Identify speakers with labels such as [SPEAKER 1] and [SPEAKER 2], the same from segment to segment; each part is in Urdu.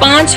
[SPEAKER 1] $5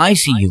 [SPEAKER 2] ICU,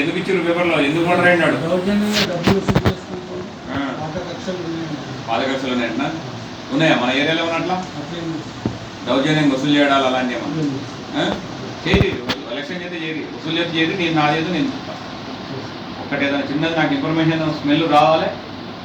[SPEAKER 3] ఎందుకు ఇచ్చిరు పేపర్లో, ఎందుకు మర్డర్ అయినాడు? పాత కక్షలు ఉన్నాయన్నా, ఉన్నాయా మన ఏరియాలో ఉన్నట్లా? దౌర్జన్యం వసూలు చేయడాలు అలాంటి ఏమన్నా చేయి, ఎలక్షన్ చేస్తే చేయి, వసూలు చేస్తే చేయి, నేను నా చేస్తే నేను ఒక్కటి ఏదైనా చిన్నది నాకు ఇన్ఫర్మేషన్ స్మెల్ రావాలి,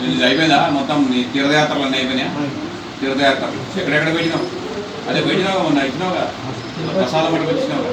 [SPEAKER 3] నేను అయిపోయిందా మొత్తం నీ తీర్థయాత్రలు అయిపోయినాయా? తీర్థయాత్రలు ఎక్కడెక్కడ పెట్టినావు? అదే పెట్టినావు మొన్న ఇచ్చినావుగా ప్రసాదం పట్టుకు వచ్చినావుగా।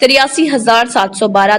[SPEAKER 1] 83,712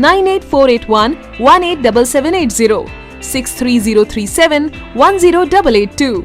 [SPEAKER 4] 98481 187780, 63037 10882।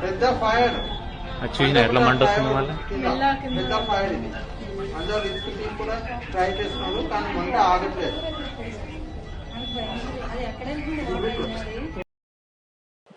[SPEAKER 5] పెద్ద ఫైర్
[SPEAKER 6] యాక్చువల్లీ ఎట్లా మంట వస్తుంది మళ్ళీ
[SPEAKER 5] పెద్ద ఫైర్ ఇది అందరూ రిస్క్ కూడా ట్రై చేస్తున్నారు కానీ మంట ఆగట్లేదు।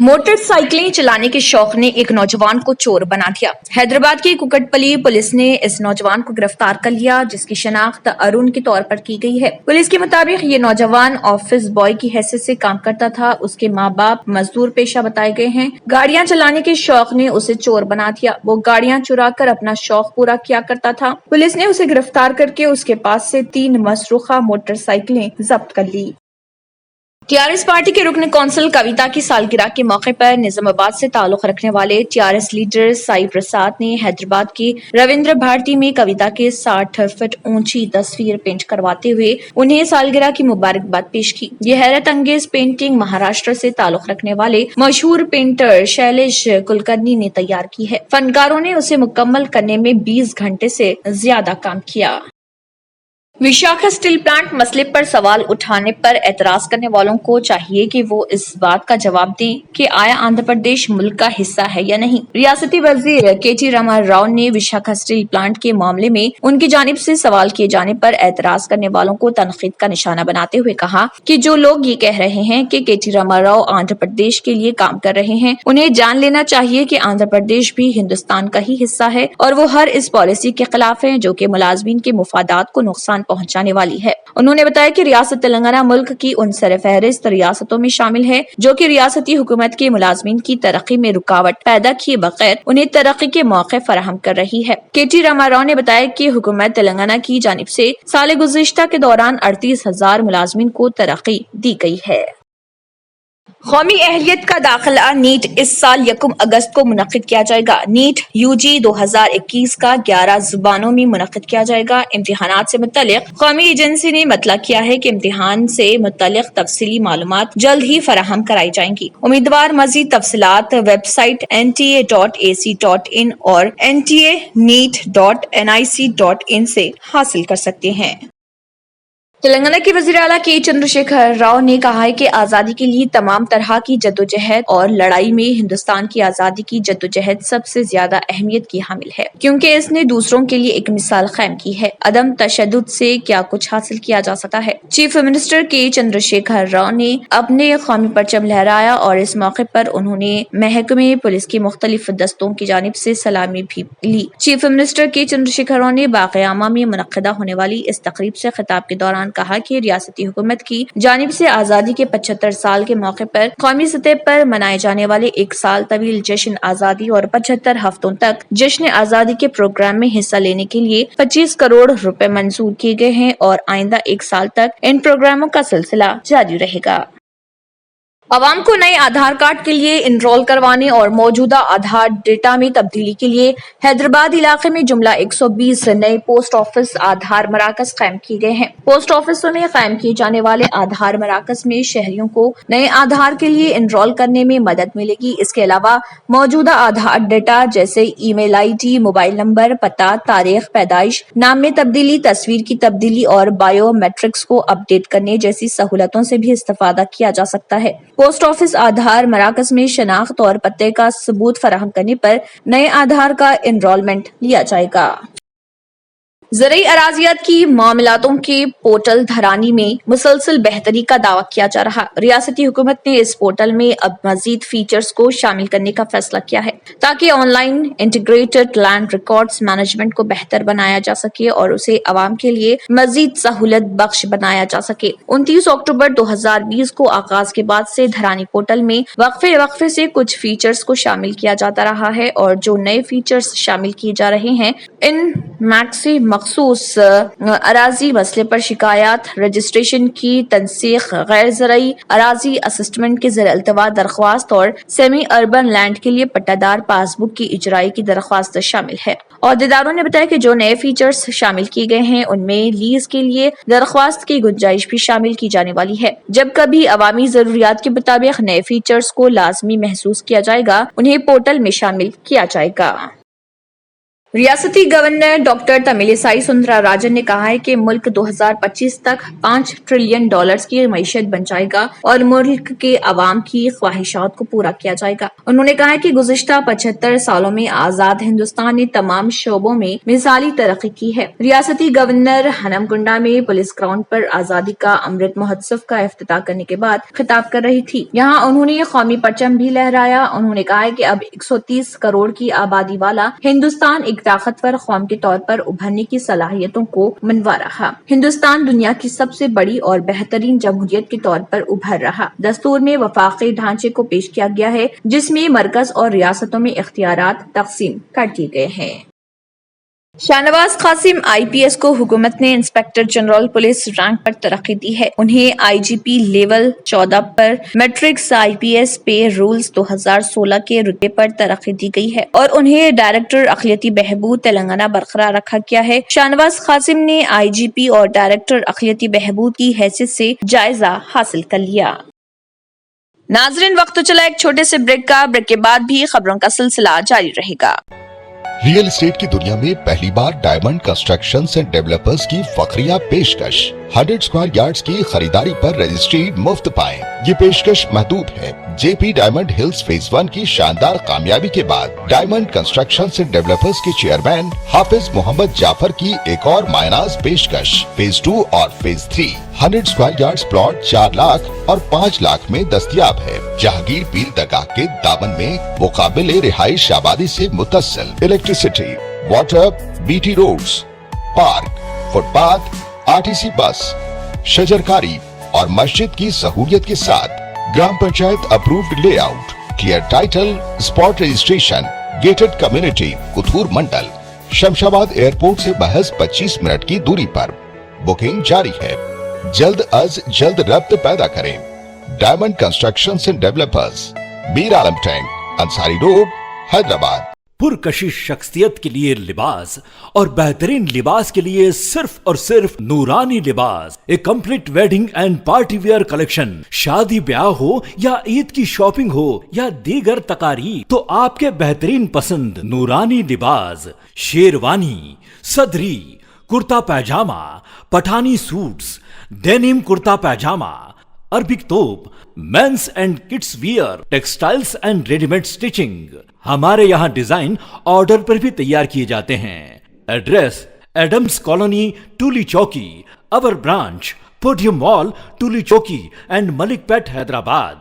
[SPEAKER 1] موٹر سائیکلیں چلانے کے شوق نے ایک نوجوان کو چور بنا دیا۔ حیدرآباد کی کوکٹپلی پولیس نے اس نوجوان کو گرفتار کر لیا، جس کی شناخت ارون کے طور پر کی گئی ہے۔ پولیس کے مطابق یہ نوجوان آفس بوائے کی حیثیت سے کام کرتا تھا۔ اس کے ماں باپ مزدور پیشہ بتائے گئے ہیں۔ گاڑیاں چلانے کے شوق نے اسے چور بنا دیا۔ وہ گاڑیاں چرا کر اپنا شوق پورا کیا کرتا تھا۔ پولیس نے اسے گرفتار کر کے اس کے پاس سے 3 مسروقہ موٹر سائیکلیں ضبط کر لی۔ ٹیآرایس پارٹی کے رکن کونسل کویتا کی سالگرہ کے موقع پر نظام آباد سے تعلق رکھنے والے ٹیآرایس لیڈر سائی پرساد نے حیدرآباد کی رویندر بھارتی میں کویتا کے 60 فٹ اونچی تصویر پینٹ کرواتے ہوئے انہیں سالگرہ کی مبارکباد پیش کی۔ یہ حیرت انگیز پینٹنگ مہاراشٹر سے تعلق رکھنے والے مشہور پینٹر شیلیش کلکرنی نے تیار کی ہے۔ فنکاروں نے اسے مکمل کرنے میں 20 گھنٹے سے زیادہ کام کیا۔ وشاکھا اسٹیل پلانٹ مسئلے پر سوال اٹھانے پر اعتراض کرنے والوں کو چاہیے کہ وہ اس بات کا جواب دیں کہ آیا آندھرا پردیش ملک کا حصہ ہے یا نہیں۔ ریاستی وزیر کے ٹی راما راؤ نے وشاکھا اسٹیل پلانٹ کے معاملے میں ان کی جانب سے سوال کیے جانے پر اعتراض کرنے والوں کو تنقید کا نشانہ بناتے ہوئے کہا کہ جو لوگ یہ کہہ رہے ہیں کہ کے ٹی راما راؤ آندھرا پردیش کے لیے کام کر رہے ہیں، انہیں جان لینا چاہیے کہ آندھرا پردیش بھی ہندوستان کا ہی حصہ ہے اور وہ ہر اس پالیسی کے خلاف ہیں جو کہ ملازمین کے مفادات کو نقصان پہنچانے والی ہے۔ انہوں نے بتایا کہ ریاست تلنگانہ ملک کی ان سرفہرست ریاستوں میں شامل ہے جو کہ ریاستی حکومت کے ملازمین کی ترقی میں رکاوٹ پیدا کیے بغیر انہیں ترقی کے موقع فراہم کر رہی ہے۔ کے ٹی راما راؤ نے بتایا کہ حکومت تلنگانہ کی جانب سے سال گزشتہ کے دوران 38,000 ملازمین کو ترقی دی گئی ہے۔ قومی اہلیت کا داخلہ نیٹ اس سال 1 اگست کو منعقد کیا جائے گا۔ نیٹ یو جی 2021 کا 11 زبانوں میں منعقد کیا جائے گا۔ امتحانات سے متعلق قومی ایجنسی نے مطلع کیا ہے کہ امتحان سے متعلق تفصیلی معلومات جلد ہی فراہم کرائی جائیں گی۔ امیدوار مزید تفصیلات ویب سائٹ nta.ac.in اور nta.neet.nic.in سے حاصل کر سکتے ہیں۔ تلنگانہ کے وزیر اعلیٰ کے چندر شیکھر راؤ نے کہا ہے کہ آزادی کے لیے تمام طرح کی جدوجہد اور لڑائی میں ہندوستان کی آزادی کی جدوجہد سب سے زیادہ اہمیت کی حامل ہے، کیونکہ اس نے دوسروں کے لیے ایک مثال قائم کی ہے۔ عدم تشدد سے کیا کچھ حاصل کیا جا سکتا ہے۔ چیف منسٹر کے چندر شیکھر راؤ نے اپنے قومی پرچم لہرایا اور اس موقع پر انہوں نے محکمے پولیس کے مختلف دستوں کی جانب سے سلامی بھی لی۔ چیف منسٹر کے چندر شیکھر راؤ نے باغ عامہ میں منعقدہ ہونے والی اس تقریب سے خطاب کے دوران کہا کہ ریاستی حکومت کی جانب سے آزادی کے 75 سال کے موقع پر قومی سطح پر منائے جانے والے 1 سال طویل جشن آزادی اور 75 ہفتوں تک جشن آزادی کے پروگرام میں حصہ لینے کے لیے 25 کروڑ روپے منظور کیے گئے ہیں اور آئندہ 1 سال تک ان پروگراموں کا سلسلہ جاری رہے گا۔ عوام کو نئے آدھار کارڈ کے لیے انرول کروانے اور موجودہ آدھار ڈیٹا میں تبدیلی کے لیے حیدرآباد علاقے میں جملہ 120 نئے پوسٹ آفس آدھار مراکز قائم کیے گئے ہیں۔ پوسٹ آفسوں میں قائم کیے جانے والے آدھار مراکز میں شہریوں کو نئے آدھار کے لیے انرول کرنے میں مدد ملے گی۔ اس کے علاوہ موجودہ آدھار ڈیٹا جیسے ای میل آئی ڈی، موبائل نمبر، پتہ، تاریخ پیدائش، نام میں تبدیلی، تصویر کی تبدیلی اور بایو میٹرکس کو اپ ڈیٹ کرنے جیسی سہولتوں سے بھی استفادہ کیا جا سکتا ہے۔ پوسٹ آفس آدھار مراکز میں شناخت اور پتے کا ثبوت فراہم کرنے پر نئے آدھار کا انرولمنٹ لیا جائے گا۔ زرعی اراضیات کی معاملاتوں کے پورٹل دھرانی میں مسلسل بہتری کا دعویٰ کیا جا رہا۔ ریاستی حکومت نے اس پورٹل میں اب مزید فیچرز کو شامل کرنے کا فیصلہ کیا ہے تاکہ online integrated land records management کو بہتر بنایا جا سکے اور اسے عوام کے لیے مزید سہولت بخش بنایا جا سکے۔ 29 اکتوبر 2020 کو آغاز کے بعد سے دھرانی پورٹل میں وقفے سے کچھ فیچرز کو شامل کیا جاتا رہا ہے اور جو نئے فیچرز شامل کیے جا رہے ہیں ان میکسی مخصوص اراضی مسئلے پر شکایات، رجسٹریشن کی تنسیخ، غیر زرعی اراضی اسسمنٹ کے زیر التوا درخواست اور سیمی اربن لینڈ کے لیے پٹہ دار پاس بک کی اجرائی کی درخواست شامل ہے۔ عہدیداروں نے بتایا کہ جو نئے فیچرز شامل کیے گئے ہیں ان میں لیز کے لیے درخواست کی گنجائش بھی شامل کی جانے والی ہے۔ جب کبھی عوامی ضروریات کے مطابق نئے فیچرز کو لازمی محسوس کیا جائے گا، انہیں پورٹل میں شامل کیا جائے گا۔ ریاستی گورنر ڈاکٹر تملسائی سوندراراجن نے کہا ہے کہ ملک 2025 تک $5 ٹریلین کی معیشت بن جائے گا اور ملک کے عوام کی خواہشات کو پورا کیا جائے گا۔ انہوں نے کہا کہ گزشتہ 75 سالوں میں آزاد ہندوستان نے تمام شعبوں میں مثالی ترقی کی ہے۔ ریاستی گورنر ہنم کنڈا میں پولیس گراؤنڈ پر آزادی کا امرت مہوتسو کا افتتاح کرنے کے بعد خطاب کر رہی تھی۔ یہاں انہوں نے قومی پرچم بھی لہرایا۔ انہوں نے کہا کہ اب 130 کروڑ کی آبادی والا ہندوستان ایک طاقتور قوم کے طور پر ابھرنے کی صلاحیتوں کو منوا رہا۔ ہندوستان دنیا کی سب سے بڑی اور بہترین جمہوریت کے طور پر ابھر رہا۔ دستور میں وفاقی ڈھانچے کو پیش کیا گیا ہے جس میں مرکز اور ریاستوں میں اختیارات تقسیم کر دیے گئے ہیں۔ شاہنواز قاسم IPS کو حکومت نے انسپکٹر جنرل پولیس رینک پر ترقی دی ہے۔ انہیں IGP لیول 14 پر میٹرکس IPS پے رولز 2016 کے رتبے پر ترقی دی گئی ہے اور انہیں ڈائریکٹر اقلیتی بہبود تلنگانہ برقرار رکھا گیا ہے۔ شاہنواز قاسم نے IGP اور ڈائریکٹر اقلیتی بہبود کی حیثیت سے جائزہ حاصل کر لیا۔ ناظرین، وقت تو چلا ایک چھوٹے سے بریک کا۔ بریک کے بعد بھی خبروں کا سلسلہ جاری رہے گا۔
[SPEAKER 7] ریئل اسٹیٹ کی دنیا میں پہلی بار ڈائمنڈ کنسٹرکشنز اینڈ ڈیولپرز کی فخریہ پیشکش 100 اسکوائر یارڈز کی خریداری پر رجسٹری مفت پائیں۔ یہ پیشکش محدود ہے۔ JP ڈائمنڈ ہلز فیز 1 کی شاندار کامیابی کے بعد ڈائمنڈ کنسٹرکشنز اینڈ ڈیولپرز کے چیئرمین حافظ محمد جعفر کی ایک اور مایہ پیشکش فیز 2 اور phase 3 100 square yards plot 4 lakh اور 5 لاکھ میں دستیاب ہے۔ جہانگیر پیر درگاہ کے دامن میں مقابل رہائش آبادی سے متصل electricity, water, BT roads, park, footpath, RTC bus, شجرکاری اور مسجد کی سہولیت کے ساتھ گرام panchayat approved layout, clear title, spot registration, gated community, Kothur mandal, Shamshabad airport سے محض 25 منٹ کی دوری پر۔ بکنگ جاری ہے۔ جلد از جلد ربط پیدا کریں۔ Diamond constructions and developers, Mir Alam tank, Ansari road, Hyderabad.
[SPEAKER 8] پرکشش شخصیت کے لیے لباس اور بہترین لباس کے لیے صرف اور صرف نورانی لباس، ایک complete wedding and party wear collection. شادی بیاہ ہو یا عید کی شاپنگ ہو یا دیگر تقاریب، تو آپ کے بہترین پسند نورانی لباس، شیروانی، صدری، کرتا پیجامہ، پٹھانی سوٹس، ڈینم کرتا پیجامہ، عربک توپ، means and kids wear, textiles and ready made stitching. ہمارے یہاں ڈیزائن آرڈر پر بھی تیار کیے جاتے ہیں۔ Address: Adams colony, Toli Chowki, اور branch podium mall, Tolichowki and Malakpet, Hyderabad.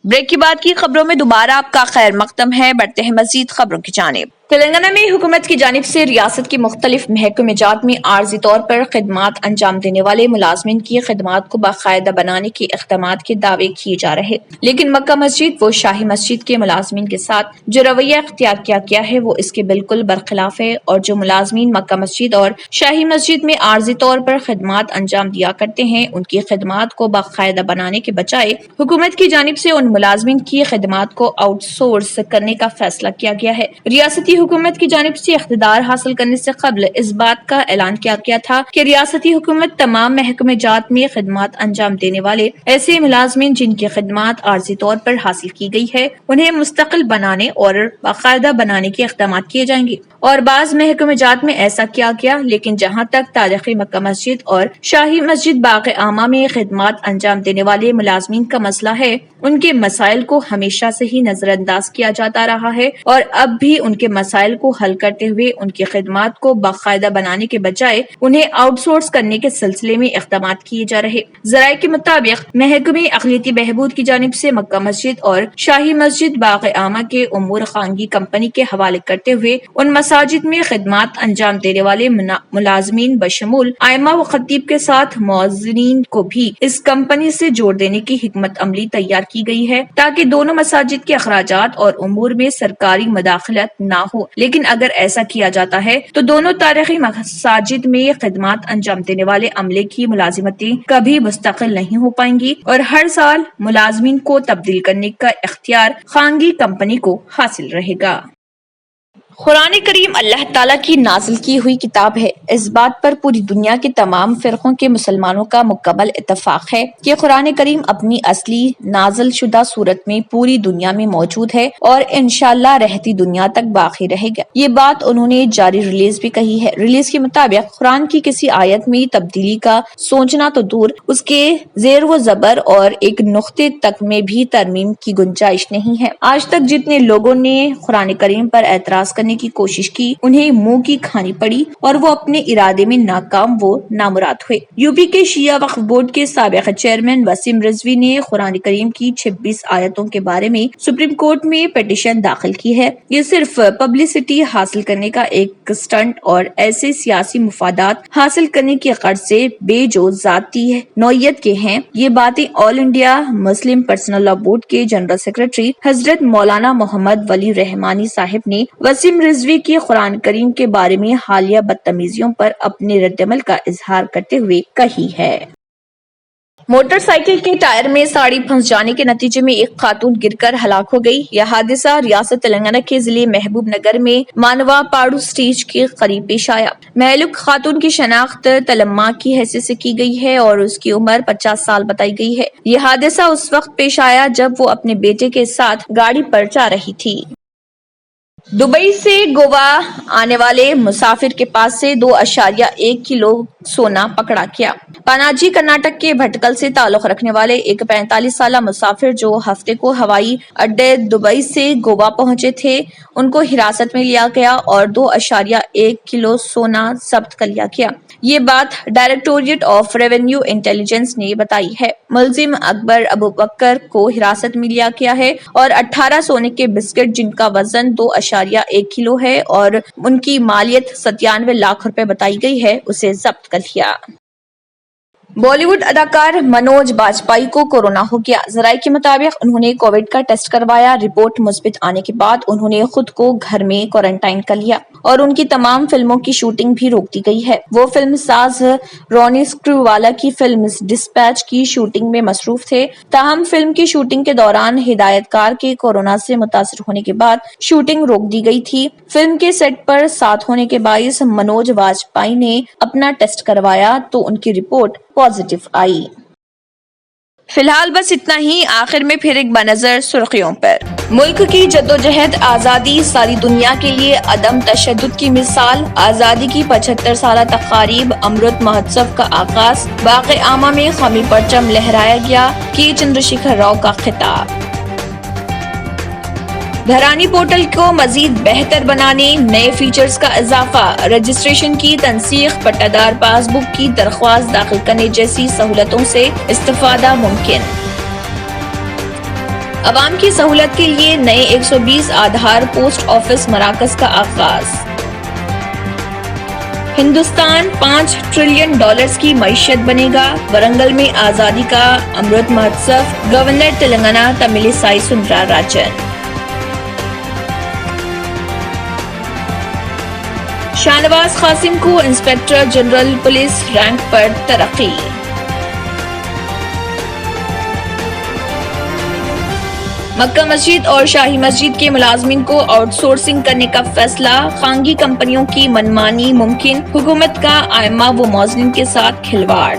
[SPEAKER 1] Break کے بعد کی خبروں میں دوبارہ آپ کا خیر مقدم ہے۔ بڑھتے ہیں مزید خبروں کی جانب۔ تلنگانہ میں حکومت کی جانب سے ریاست کے مختلف محکمہ جات میں عارضی طور پر خدمات انجام دینے والے ملازمین کی خدمات کو باقاعدہ بنانے کے اقدامات کے دعوے کیے جا رہے، لیکن مکہ مسجد و شاہی مسجد کے ملازمین کے ساتھ جو رویہ اختیار کیا گیا ہے وہ اس کے بالکل برخلاف ہے، اور جو ملازمین مکہ مسجد اور شاہی مسجد میں عارضی طور پر خدمات انجام دیا کرتے ہیں ان کی خدمات کو باقاعدہ بنانے کے بجائے حکومت کی جانب سے ان ملازمین کی خدمات کو آؤٹ سورس کرنے کا فیصلہ کیا گیا ہے۔ ریاستی حکومت کی جانب سے اقتدار حاصل کرنے سے قبل اس بات کا اعلان کیا گیا تھا کہ ریاستی حکومت تمام محکمہ جات میں خدمات انجام دینے والے ایسے ملازمین جن کی خدمات عارضی طور پر حاصل کی گئی ہے انہیں مستقل بنانے اور باقاعدہ بنانے کے اقدامات کیے جائیں گے، اور بعض محکمہ جات میں ایسا کیا گیا، لیکن جہاں تک تاریخی مکہ مسجد اور شاہی مسجد باغ عامہ میں خدمات انجام دینے والے ملازمین کا مسئلہ ہے، ان کے مسائل کو ہمیشہ سے ہی نظر انداز کیا جاتا رہا ہے، اور اب بھی ان کے مسائل کو حل کرتے ہوئے ان کی خدمات کو باقاعدہ بنانے کے بجائے انہیں آؤٹ سورس کرنے کے سلسلے میں اقدامات کیے جا رہے۔ ذرائع کے مطابق محکمہ اقلیتی بہبود کی جانب سے مکہ مسجد اور شاہی مسجد باغ عامہ کے امور خانگی کمپنی کے حوالے کرتے ہوئے ان مساجد میں خدمات انجام دینے والے ملازمین بشمول ائمہ و خطیب کے ساتھ مؤذنین کو بھی اس کمپنی سے جوڑ دینے کی حکمت عملی تیار کی گئی ہے تاکہ دونوں مساجد کے اخراجات اور امور میں سرکاری مداخلت نہ ہو، لیکن اگر ایسا کیا جاتا ہے تو دونوں تاریخی مساجد میں خدمات انجام دینے والے عملے کی ملازمتیں کبھی مستقل نہیں ہو پائیں گی، اور ہر سال ملازمین کو تبدیل کرنے کا اختیار خانگی کمپنی کو حاصل رہے گا۔ قرآن کریم اللہ تعالیٰ کی نازل کی ہوئی کتاب ہے۔ اس بات پر پوری دنیا کے تمام فرقوں کے مسلمانوں کا مکمل اتفاق ہے کہ قرآن کریم اپنی اصلی نازل شدہ صورت میں پوری دنیا میں موجود ہے اور انشاءاللہ رہتی دنیا تک باقی رہے گا۔ یہ بات انہوں نے جاری ریلیز بھی کہی ہے۔ ریلیز کے مطابق قرآن کی کسی آیت میں تبدیلی کا سوچنا تو دور، اس کے زیر و زبر اور ایک نقطے تک میں بھی ترمیم کی گنجائش نہیں ہے۔ آج تک جتنے لوگوں نے قرآن کریم پر اعتراض کرنے کی کوشش کی، انہیں منہ کی کھانی پڑی اور وہ اپنے ارادے میں ناکام و نامراد ہوئے۔ یو پی کے شیعہ وقف بورڈ کے سابق چیئرمین وسیم رضوی نے قرآن کریم کی 26 آیتوں کے بارے میں سپریم کورٹ میں پٹیشن داخل کی ہے۔ یہ صرف پبلسٹی حاصل کرنے کا ایک سٹنٹ اور ایسے سیاسی مفادات حاصل کرنے کی غرض سے بے جو ذاتی نوعیت کے ہیں۔ یہ باتیں All India Muslim Personal Law Board کے جنرل سیکرٹری حضرت مولانا محمد ولی رحمانی صاحب نے وسیم رضوی کی قرآن کریم کے بارے میں حالیہ بدتمیزیوں پر اپنے رد عمل کا اظہار کرتے ہوئے کہی ہے۔ موٹر سائیکل کے ٹائر میں ساڑی پھنس جانے کے نتیجے میں ایک خاتون گر کر ہلاک ہو گئی۔ یہ حادثہ ریاست تلنگانہ کے ضلع محبوب نگر میں مانوا پاڑو سٹیج کے قریب پیش آیا۔ مہلوک خاتون کی شناخت تلمہ کی حیثیت سے کی گئی ہے اور اس کی عمر 50 سال بتائی گئی ہے۔ یہ حادثہ اس وقت پیش آیا جب وہ اپنے بیٹے کے ساتھ گاڑی پر جا رہی تھی۔ دبئی سے گوا آنے والے مسافر کے پاس سے 2.1 کلو سونا پکڑا گیا۔ پاناجی کرناٹک کے بھٹکل سے تعلق رکھنے والے ایک 45 سالہ مسافر جو ہفتے کو ہوائی اڈے دبئی سے گوا پہنچے تھے، ان کو حراست میں لیا گیا اور 2.1 کلو سونا ضبط کر لیا گیا۔ یہ بات ڈائریکٹوریٹ آف ریونیو انٹیلیجنس نے بتائی ہے۔ ملزم اکبر ابوبکر کو حراست میں لیا گیا ہے اور 18 سونے کے بسکٹ جن کا وزن 2.1 کلو ہے اور ان کی مالیت 97 لاکھ روپے بتائی گئی ہے، اسے ضبط کر لیا۔ بالی ووڈ اداکار منوج باجپائی کو کورونا ہو گیا۔ ذرائع کے مطابق انہوں نے کووڈ کا ٹیسٹ کروایا۔ رپورٹ مثبت آنے کے بعد انہوں نے خود کو گھر میں کوارنٹائن کر لیا اور ان کی تمام فلموں کی شوٹنگ بھی روک دی گئی ہے۔ وہ فلم ساز رونی اسکریوالا کی فلم ڈسپیچ کی شوٹنگ میں مصروف تھے، تاہم فلم کی شوٹنگ کے دوران ہدایت کار کے کورونا سے متاثر ہونے کے بعد شوٹنگ روک دی گئی تھی۔ فلم کے سیٹ پر ساتھ ہونے کے باعث منوج باجپائی نے اپنا ٹیسٹ کروایا تو ان کی رپورٹ پازیٹو آئی۔ فی الحال بس اتنا ہی۔ آخر میں پھر ایک بنظر سرخیوں پر۔ ملک کی جدوجہد آزادی ساری دنیا کے لیے عدم تشدد کی مثال۔ آزادی کی 75 سالہ تقاریب امرت مہوتسو کا آغاز۔ باغ عامہ میں قومی پرچم لہرایا گیا۔ کے چندر شیکھر راؤ کا خطاب۔ دھرانی پورٹل کو مزید بہتر بنانے، نئے فیچرز کا اضافہ، رجسٹریشن کی تنسیخ، پٹہ دار پاس بک کی درخواست داخل کرنے جیسی سہولتوں سے استفادہ ممکن۔ عوام کی سہولت کے لیے نئے 120 آدھار پوسٹ آفس مراکز کا آغاز۔ ہندوستان $5 ٹریلین کی معیشت بنے گا۔ ورنگل میں آزادی کا امرت مہوتسو، گورنر تلنگانہ تمل سائی سندرا راجن۔ شاہنواز قاسم کو انسپکٹر جنرل پولیس رینک پر ترقی۔ مکہ مسجد اور شاہی مسجد کے ملازمین کو آؤٹ سورسنگ کرنے کا فیصلہ، خانگی کمپنیوں کی منمانی ممکن، حکومت کا ائمہ و مؤذنین کے ساتھ کھلواڑ۔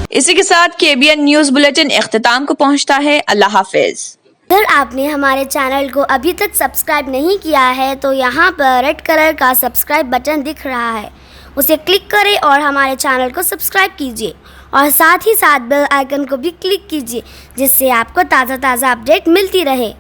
[SPEAKER 1] اسی کے ساتھ KBN نیوز بلیٹن اختتام کو پہنچتا ہے۔ اللہ حافظ۔
[SPEAKER 9] اگر آپ نے ہمارے چینل کو ابھی تک سبسکرائب نہیں کیا ہے تو یہاں پر ریڈ کلر کا سبسکرائب بٹن دکھ رہا ہے، اسے کلک کریں اور ہمارے چینل کو سبسکرائب کیجیے اور ساتھ ہی ساتھ بیل آئیکن کو بھی کلک کیجیے، جس سے آپ کو تازہ اپڈیٹ ملتی رہے۔